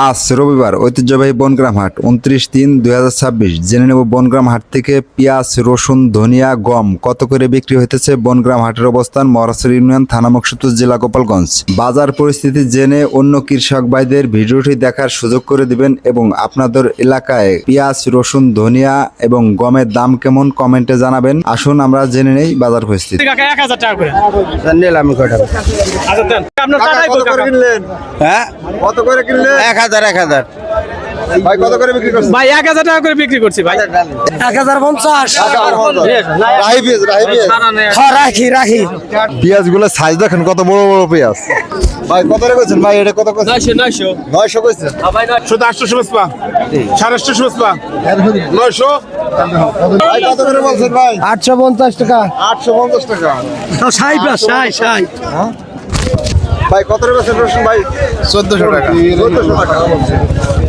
আজ রবিবার ঐতিহ্যবাহী বনগ্রাম হাট 29/3/2026। জেনে নেব বনগ্রাম হাট থেকে পেঁয়াজ, রসুন, ধনিয়া, গম কত করে বিক্রি হইতেছে। বনগ্রাম হাটের অবস্থান মহারাষ্ট্র ইউনিয়ন, থানা মুকসুদপুর, জেলা গোপালগঞ্জ। বাজার পরিস্থিতি জেনে অন্য কৃষক ভাইদের ভিডিওটি দেখার সুযোগ করে দিবেন এবং আপনাদের এলাকায় পেঁয়াজ, রসুন, ধনিয়া এবং গমের দাম কেমন কমেন্টে জানাবেন। আসুন আমরা জেনে নেই বাজার পরিস্থিতি। 1000 টাকা করে নিলাম কয়টা? আচ্ছা দেন আপনার টাকাই কত করে কিনলেন? হ্যাঁ, কত করে কিনলেন? 1000 ভাই কত করে বিক্রি করছেন? ভাই 1000 টাকা করে বিক্রি করছি ভাই। 1050। রাখি পেঁয়াজ গুলো সাইজ দেখেন কত বড় বড় পেঁয়াজ। ভাই কত রেখেছেন ভাই? এটা কত কইছেন? 900 কইছেন। ভাই 800 বেচবা 850 বেচবা 900। ভাই কত করে বলছেন ভাই? 850 টাকা। 850 টাকা। সাই ভাই কত করে বেচেন রসুন ভাই? 1400 টাকা। 1400 টাকা বলছেন।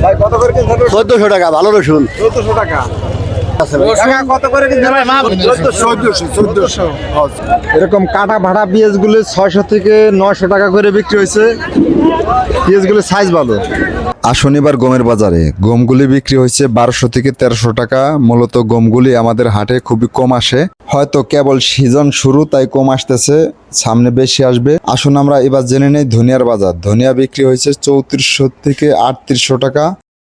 ভাই কত করে কিনছেন রসুন? 1400 টাকা ভালো রসুন। 1400 টাকা। টাকা কত করে কিনছেন ভাই? 1400। এরকম কাটা ভাড়া পেঁয়াজ গুলো 600 থেকে 900 টাকা করে বিক্রি হয়েছে। পেঁয়াজ গুলো সাইজ ভালো। শনিবার গমের বাজারে গমগুলি বিক্রি হয়েছে 1200 থেকে 1300 টাকা। মূলত গমগুলি আমাদের হাটে খুবই কম আসে, হয়তো কেবল সিজন শুরু তাই কম আসতেছে, সামনে বেশি আসবে। আসুন আমরা এবার জেনে নেই ধনিয়ার বাজার। ধনিয়া বিক্রি হয়েছে 3400 থেকে 3800 টাকা।